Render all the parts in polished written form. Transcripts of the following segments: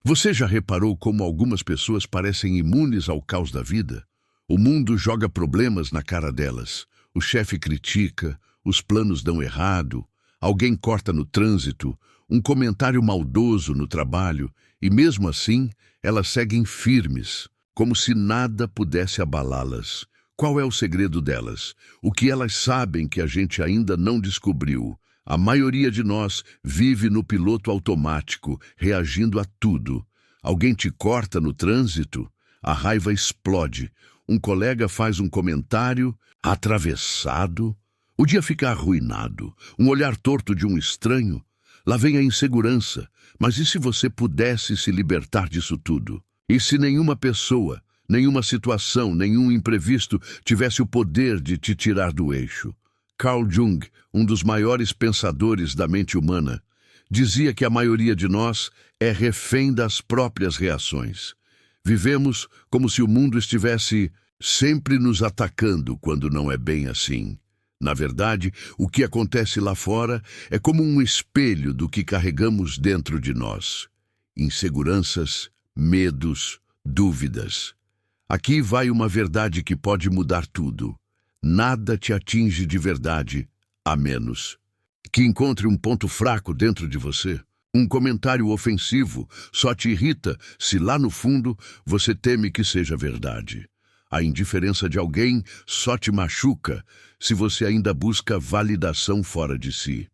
Você já reparou como algumas pessoas parecem imunes ao caos da vida? O mundo joga problemas na cara delas. O chefe critica, os planos dão errado, alguém corta no trânsito, um comentário maldoso no trabalho, e mesmo assim, elas seguem firmes, como se nada pudesse abalá-las. Qual é o segredo delas? O que elas sabem que a gente ainda não descobriu? A maioria de nós vive no piloto automático, reagindo a tudo. Alguém te corta no trânsito, a raiva explode. Um colega faz um comentário atravessado, o dia fica arruinado. Um olhar torto de um estranho, lá vem a insegurança. Mas e se você pudesse se libertar disso tudo? E se nenhuma pessoa, nenhuma situação, nenhum imprevisto tivesse o poder de te tirar do eixo? Carl Jung, um dos maiores pensadores da mente humana, dizia que a maioria de nós é refém das próprias reações. Vivemos como se o mundo estivesse sempre nos atacando quando não é bem assim. Na verdade, o que acontece lá fora é como um espelho do que carregamos dentro de nós. Inseguranças, medos, dúvidas. Aqui vai uma verdade que pode mudar tudo. Nada te atinge de verdade, a menos que encontre um ponto fraco dentro de você. Um comentário ofensivo só te irrita se lá no fundo você teme que seja verdade. A indiferença de alguém só te machuca se você ainda busca validação fora de si.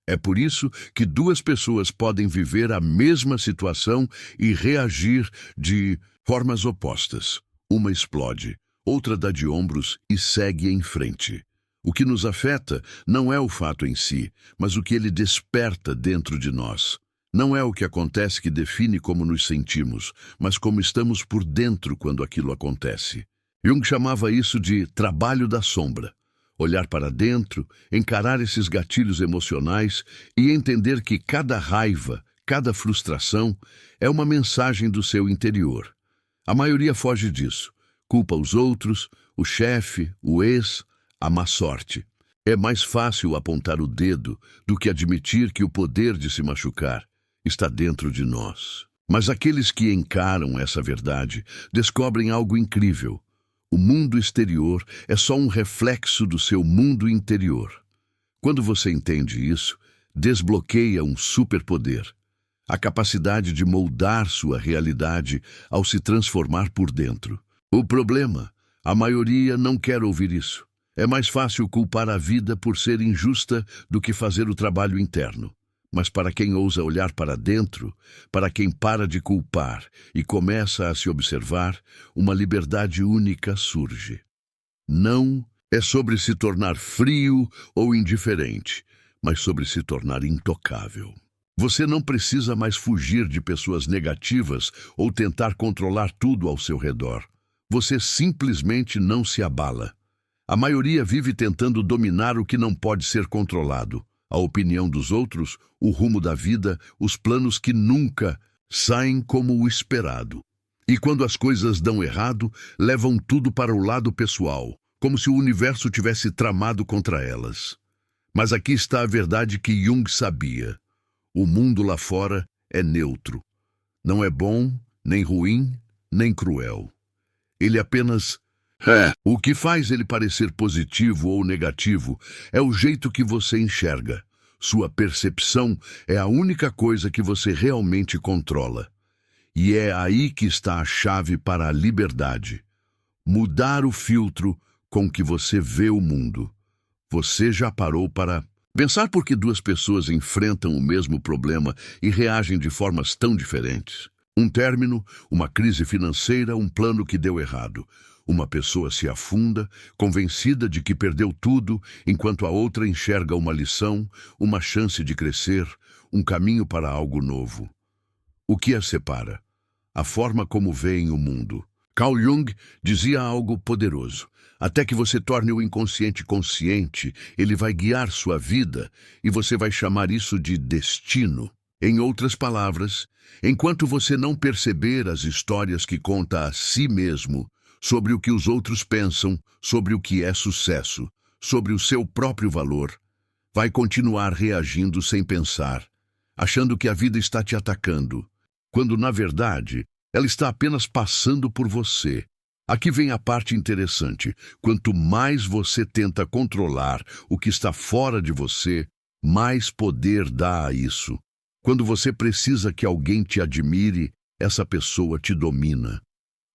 É por isso que duas pessoas podem viver a mesma situação e reagir de formas opostas. Uma explode, outra dá de ombros e segue em frente. O que nos afeta não é o fato em si, mas o que ele desperta dentro de nós. Não é o que acontece que define como nos sentimos, mas como estamos por dentro quando aquilo acontece. Jung chamava isso de trabalho da sombra. Olhar para dentro, encarar esses gatilhos emocionais e entender que cada raiva, cada frustração é uma mensagem do seu interior. A maioria foge disso. Culpa os outros, o chefe, o ex, a má sorte. É mais fácil apontar o dedo do que admitir que o poder de se machucar está dentro de nós. Mas aqueles que encaram essa verdade descobrem algo incrível. O mundo exterior é só um reflexo do seu mundo interior. Quando você entende isso, desbloqueia um superpoder. A capacidade de moldar sua realidade ao se transformar por dentro. O problema, a maioria não quer ouvir isso. É mais fácil culpar a vida por ser injusta do que fazer o trabalho interno. Mas para quem ousa olhar para dentro, para quem para de culpar e começa a se observar, uma liberdade única surge. Não é sobre se tornar frio ou indiferente, mas sobre se tornar intocável. Você não precisa mais fugir de pessoas negativas ou tentar controlar tudo ao seu redor. Você simplesmente não se abala. A maioria vive tentando dominar o que não pode ser controlado. A opinião dos outros, o rumo da vida, os planos que nunca saem como o esperado. E quando as coisas dão errado, levam tudo para o lado pessoal, como se o universo tivesse tramado contra elas. Mas aqui está a verdade que Jung sabia. O mundo lá fora é neutro. Não é bom, nem ruim, nem cruel. Ele apenas é. O que faz ele parecer positivo ou negativo é o jeito que você enxerga. Sua percepção é a única coisa que você realmente controla. E é aí que está a chave para a liberdade. Mudar o filtro com que você vê o mundo. Você já parou para pensar por que duas pessoas enfrentam o mesmo problema e reagem de formas tão diferentes? Um término, uma crise financeira, um plano que deu errado. Uma pessoa se afunda, convencida de que perdeu tudo, enquanto a outra enxerga uma lição, uma chance de crescer, um caminho para algo novo. O que as separa? A forma como veem o mundo. Carl Jung dizia algo poderoso. Até que você torne o inconsciente consciente, ele vai guiar sua vida e você vai chamar isso de destino. Em outras palavras, enquanto você não perceber as histórias que conta a si mesmo, sobre o que os outros pensam, sobre o que é sucesso, sobre o seu próprio valor, vai continuar reagindo sem pensar, achando que a vida está te atacando. quando, na verdade, ela está apenas passando por você. Aqui vem a parte interessante. Quanto mais você tenta controlar o que está fora de você, mais poder dá a isso. Quando você precisa que alguém te admire, essa pessoa te domina.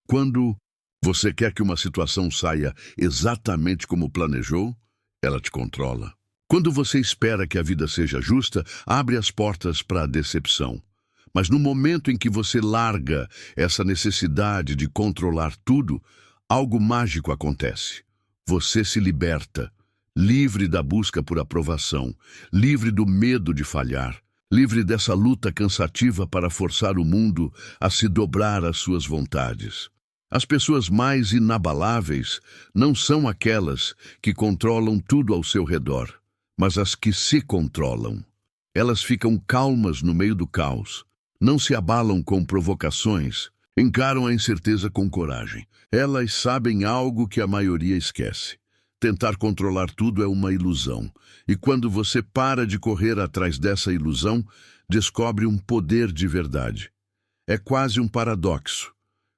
Quando você quer que uma situação saia exatamente como planejou, ela te controla. Quando você espera que a vida seja justa, abre as portas para a decepção. Mas no momento em que você larga essa necessidade de controlar tudo, algo mágico acontece. Você se liberta, livre da busca por aprovação, livre do medo de falhar, livre dessa luta cansativa para forçar o mundo a se dobrar às suas vontades. As pessoas mais inabaláveis não são aquelas que controlam tudo ao seu redor, mas as que se controlam. Elas ficam calmas no meio do caos, não se abalam com provocações, encaram a incerteza com coragem. Elas sabem algo que a maioria esquece. Tentar controlar tudo é uma ilusão. E quando você para de correr atrás dessa ilusão, descobre um poder de verdade. É quase um paradoxo.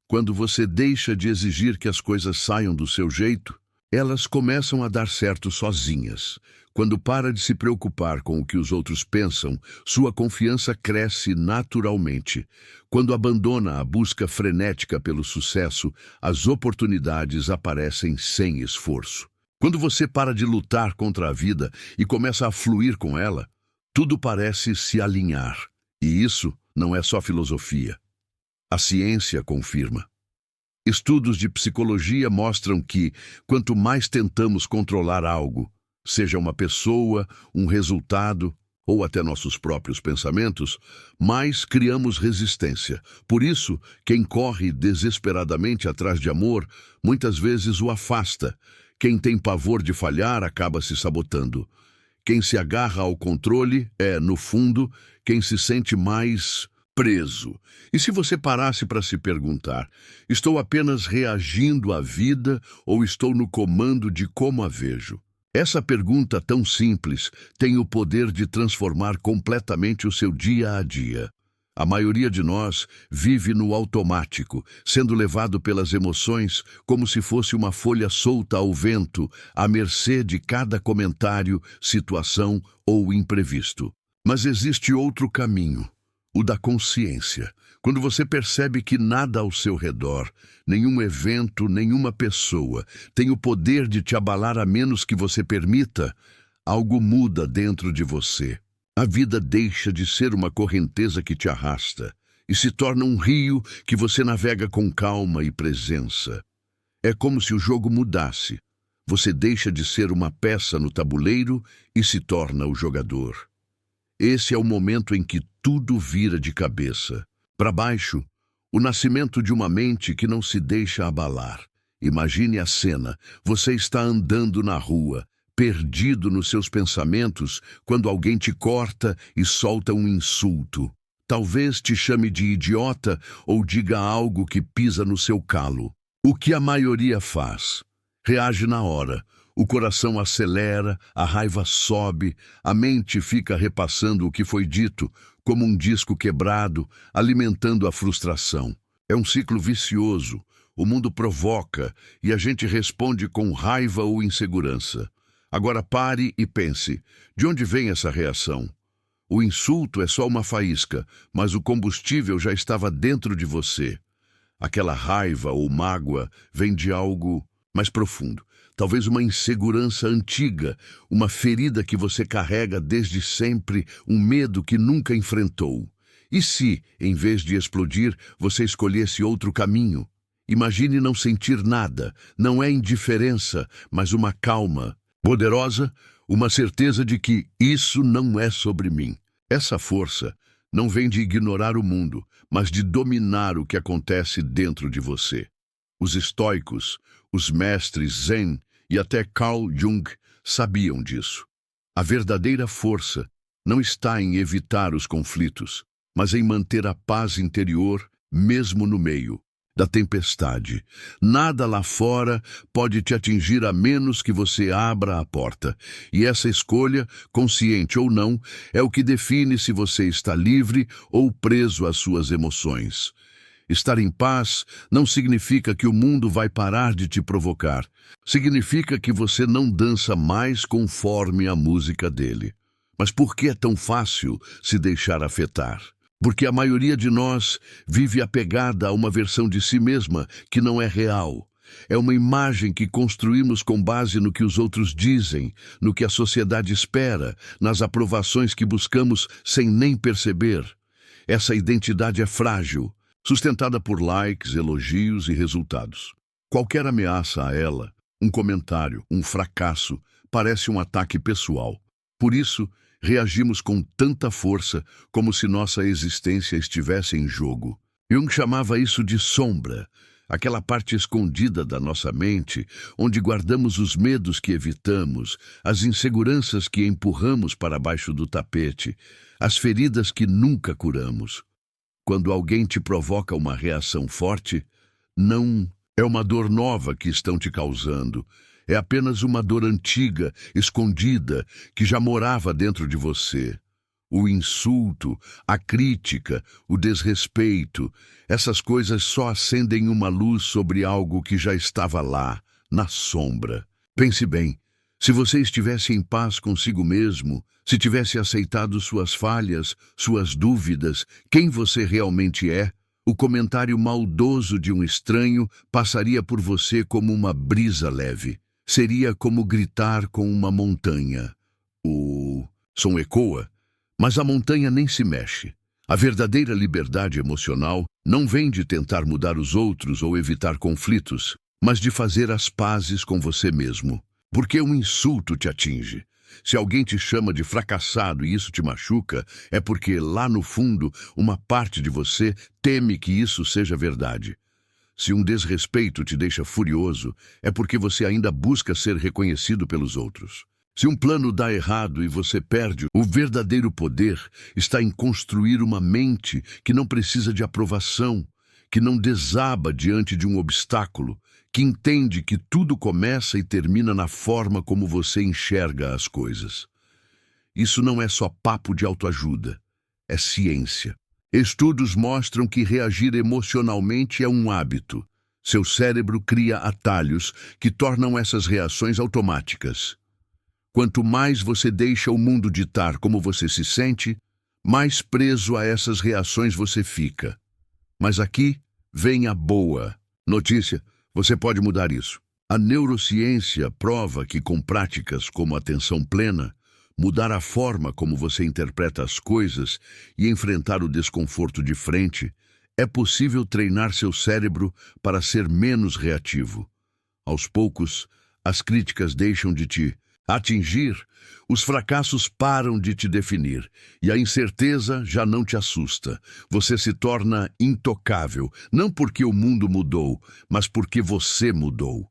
Quando você deixa de exigir que as coisas saiam do seu jeito, elas começam a dar certo sozinhas. Quando para de se preocupar com o que os outros pensam, sua confiança cresce naturalmente. Quando abandona a busca frenética pelo sucesso, as oportunidades aparecem sem esforço. Quando você para de lutar contra a vida e começa a fluir com ela, tudo parece se alinhar. E isso não é só filosofia. A ciência confirma. Estudos de psicologia mostram que, quanto mais tentamos controlar algo, seja uma pessoa, um resultado ou até nossos próprios pensamentos, mais criamos resistência. Por isso, quem corre desesperadamente atrás de amor, muitas vezes o afasta. Quem tem pavor de falhar acaba se sabotando. Quem se agarra ao controle é, no fundo, quem se sente mais preso. E se você parasse para se perguntar, estou apenas reagindo à vida ou estou no comando de como a vejo? Essa pergunta tão simples tem o poder de transformar completamente o seu dia a dia. A maioria de nós vive no automático, sendo levado pelas emoções como se fosse uma folha solta ao vento, à mercê de cada comentário, situação ou imprevisto. Mas existe outro caminho, o da consciência. Quando você percebe que nada ao seu redor, nenhum evento, nenhuma pessoa, tem o poder de te abalar a menos que você permita, algo muda dentro de você. A vida deixa de ser uma correnteza que te arrasta e se torna um rio que você navega com calma e presença. É como se o jogo mudasse. Você deixa de ser uma peça no tabuleiro e se torna o jogador. Esse é o momento em que tudo vira de cabeça para baixo, o nascimento de uma mente que não se deixa abalar. Imagine a cena, você está andando na rua, perdido nos seus pensamentos, quando alguém te corta e solta um insulto. Talvez te chame de idiota ou diga algo que pisa no seu calo. O que a maioria faz? Reage na hora. O coração acelera, a raiva sobe, a mente fica repassando o que foi dito, como um disco quebrado, alimentando a frustração. É um ciclo vicioso. O mundo provoca e a gente responde com raiva ou insegurança. Agora pare e pense, de onde vem essa reação? O insulto é só uma faísca, mas o combustível já estava dentro de você. Aquela raiva ou mágoa vem de algo mais profundo. Talvez uma insegurança antiga, uma ferida que você carrega desde sempre, um medo que nunca enfrentou. E se, em vez de explodir, você escolhesse outro caminho? Imagine não sentir nada, não é indiferença, mas uma calma poderosa, uma certeza de que isso não é sobre mim. Essa força não vem de ignorar o mundo, mas de dominar o que acontece dentro de você. Os estoicos, os mestres Zen e até Carl Jung sabiam disso. A verdadeira força não está em evitar os conflitos, mas em manter a paz interior mesmo no meio. da tempestade. Nada lá fora pode te atingir a menos que você abra a porta. E essa escolha, consciente ou não, é o que define se você está livre ou preso às suas emoções. Estar em paz não significa que o mundo vai parar de te provocar. Significa que você não dança mais conforme a música dele. Mas por que é tão fácil se deixar afetar? Porque a maioria de nós vive apegada a uma versão de si mesma que não é real. É uma imagem que construímos com base no que os outros dizem, no que a sociedade espera, nas aprovações que buscamos sem nem perceber. Essa identidade é frágil, sustentada por likes, elogios e resultados. Qualquer ameaça a ela, um comentário, um fracasso, parece um ataque pessoal. Por isso, reagimos com tanta força como se nossa existência estivesse em jogo. Jung chamava isso de sombra, aquela parte escondida da nossa mente, onde guardamos os medos que evitamos, as inseguranças que empurramos para baixo do tapete, as feridas que nunca curamos. Quando alguém te provoca uma reação forte, não é uma dor nova que estão te causando. É apenas uma dor antiga, escondida, que já morava dentro de você. O insulto, a crítica, o desrespeito, essas coisas só acendem uma luz sobre algo que já estava lá, na sombra. Pense bem, se você estivesse em paz consigo mesmo, se tivesse aceitado suas falhas, suas dúvidas, quem você realmente é, o comentário maldoso de um estranho passaria por você como uma brisa leve. Seria como gritar com uma montanha. O som ecoa, mas a montanha nem se mexe. A verdadeira liberdade emocional não vem de tentar mudar os outros ou evitar conflitos, mas de fazer as pazes com você mesmo. Porque um insulto te atinge. Se alguém te chama de fracassado e isso te machuca, é porque lá no fundo uma parte de você teme que isso seja verdade. Se um desrespeito te deixa furioso, é porque você ainda busca ser reconhecido pelos outros. Se um plano dá errado e você perde, o verdadeiro poder está em construir uma mente que não precisa de aprovação, que não desaba diante de um obstáculo, que entende que tudo começa e termina na forma como você enxerga as coisas. Isso não é só papo de autoajuda, é ciência. Estudos mostram que reagir emocionalmente é um hábito. Seu cérebro cria atalhos que tornam essas reações automáticas. Quanto mais você deixa o mundo ditar como você se sente, mais preso a essas reações você fica. Mas aqui vem a boa notícia: você pode mudar isso. A neurociência prova que com práticas como atenção plena, mudar a forma como você interpreta as coisas e enfrentar o desconforto de frente, é possível treinar seu cérebro para ser menos reativo. Aos poucos, as críticas deixam de te atingir, os fracassos param de te definir e a incerteza já não te assusta. Você se torna intocável, não porque o mundo mudou, mas porque você mudou.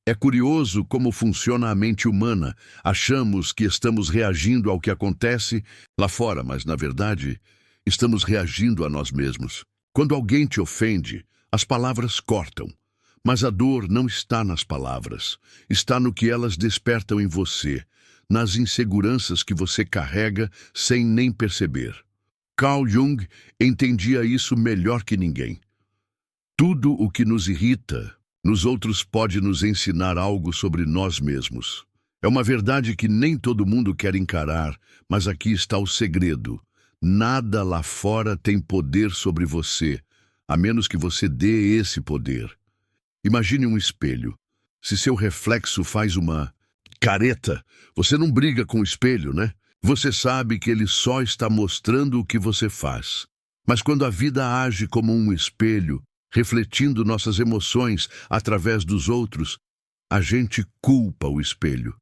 É curioso como funciona a mente humana. Achamos que estamos reagindo ao que acontece lá fora, mas, na verdade, estamos reagindo a nós mesmos. Quando alguém te ofende, as palavras cortam. Mas a dor não está nas palavras. Está no que elas despertam em você, nas inseguranças que você carrega sem nem perceber. Carl Jung entendia isso melhor que ninguém. Tudo o que nos irrita nos outros pode nos ensinar algo sobre nós mesmos. É uma verdade que nem todo mundo quer encarar, mas aqui está o segredo. Nada lá fora tem poder sobre você, a menos que você dê esse poder. Imagine um espelho. Se seu reflexo faz uma careta, você não briga com o espelho, né? Você sabe que ele só está mostrando o que você faz. Mas quando a vida age como um espelho, refletindo nossas emoções através dos outros, a gente culpa o espelho.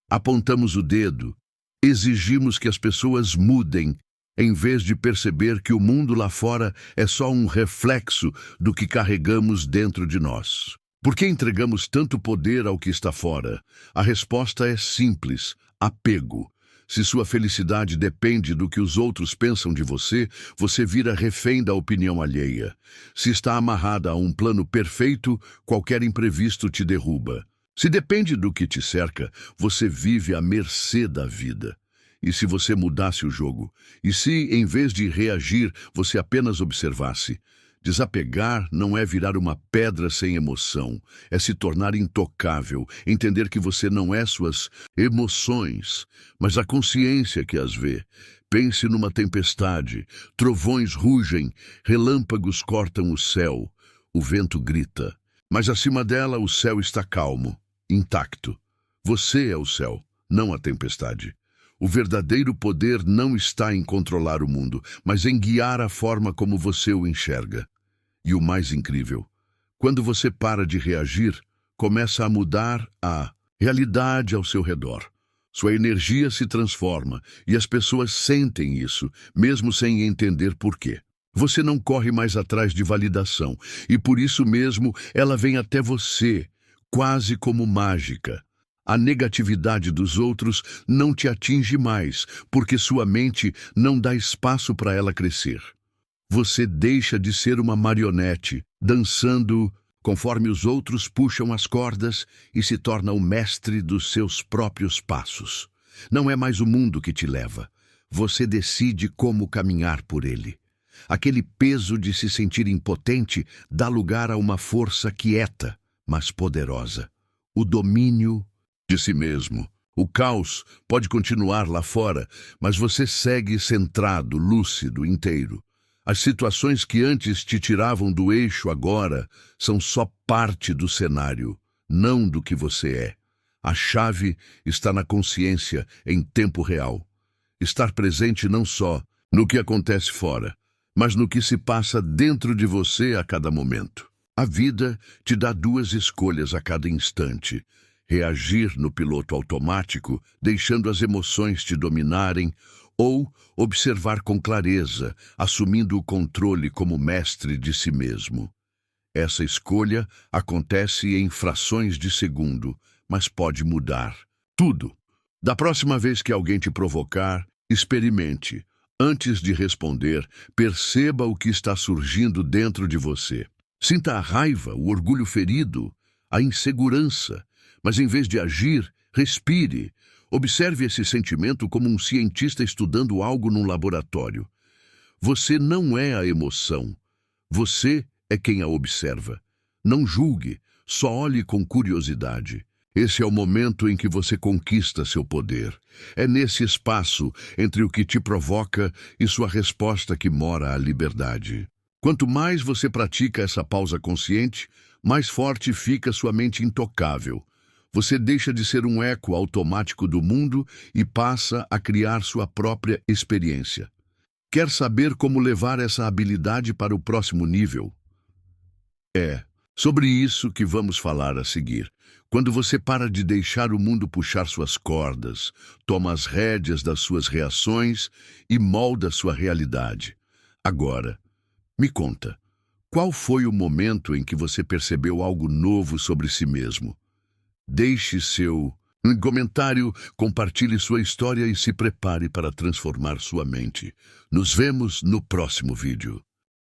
Apontamos o dedo, exigimos que as pessoas mudem, em vez de perceber que o mundo lá fora é só um reflexo do que carregamos dentro de nós. Por que entregamos tanto poder ao que está fora? A resposta é simples: apego. Se sua felicidade depende do que os outros pensam de você, você vira refém da opinião alheia. Se está amarrada a um plano perfeito, qualquer imprevisto te derruba. Se depende do que te cerca, você vive à mercê da vida. E se você mudasse o jogo? E se, em vez de reagir, você apenas observasse? Desapegar não é virar uma pedra sem emoção, é se tornar intocável, entender que você não é suas emoções, mas a consciência que as vê. Pense numa tempestade, trovões rugem, relâmpagos cortam o céu, o vento grita, mas acima dela o céu está calmo, intacto. Você é o céu, não a tempestade. O verdadeiro poder não está em controlar o mundo, mas em guiar a forma como você o enxerga. E o mais incrível, quando você para de reagir, começa a mudar a realidade ao seu redor. Sua energia se transforma e as pessoas sentem isso, mesmo sem entender por quê. Você não corre mais atrás de validação e por isso mesmo ela vem até você, quase como mágica. A negatividade dos outros não te atinge mais, porque sua mente não dá espaço para ela crescer. Você deixa de ser uma marionete, dançando conforme os outros puxam as cordas e se torna o mestre dos seus próprios passos. Não é mais o mundo que te leva. Você decide como caminhar por ele. Aquele peso de se sentir impotente dá lugar a uma força quieta, mas poderosa. O domínio de si mesmo. O caos pode continuar lá fora, mas você segue centrado, lúcido, inteiro. As situações que antes te tiravam do eixo agora são só parte do cenário, não do que você é. A chave está na consciência em tempo real. Estar presente não só no que acontece fora, mas no que se passa dentro de você a cada momento. A vida te dá duas escolhas a cada instante: reagir no piloto automático, deixando as emoções te dominarem, ou observar com clareza, assumindo o controle como mestre de si mesmo. Essa escolha acontece em frações de segundo, mas pode mudar tudo. Da próxima vez que alguém te provocar, experimente. Antes de responder, perceba o que está surgindo dentro de você. Sinta a raiva, o orgulho ferido, a insegurança, mas em vez de agir, respire. Observe esse sentimento como um cientista estudando algo num laboratório. Você não é a emoção. Você é quem a observa. Não julgue, só olhe com curiosidade. Esse é o momento em que você conquista seu poder. É nesse espaço entre o que te provoca e sua resposta que mora a liberdade. Quanto mais você pratica essa pausa consciente, mais forte fica sua mente intocável. Você deixa de ser um eco automático do mundo e passa a criar sua própria experiência. Quer saber como levar essa habilidade para o próximo nível? É sobre isso que vamos falar a seguir. Quando você para de deixar o mundo puxar suas cordas, toma as rédeas das suas reações e molda sua realidade. Agora, me conta, qual foi o momento em que você percebeu algo novo sobre si mesmo? Deixe seu comentário, compartilhe sua história e se prepare para transformar sua mente. Nos vemos no próximo vídeo.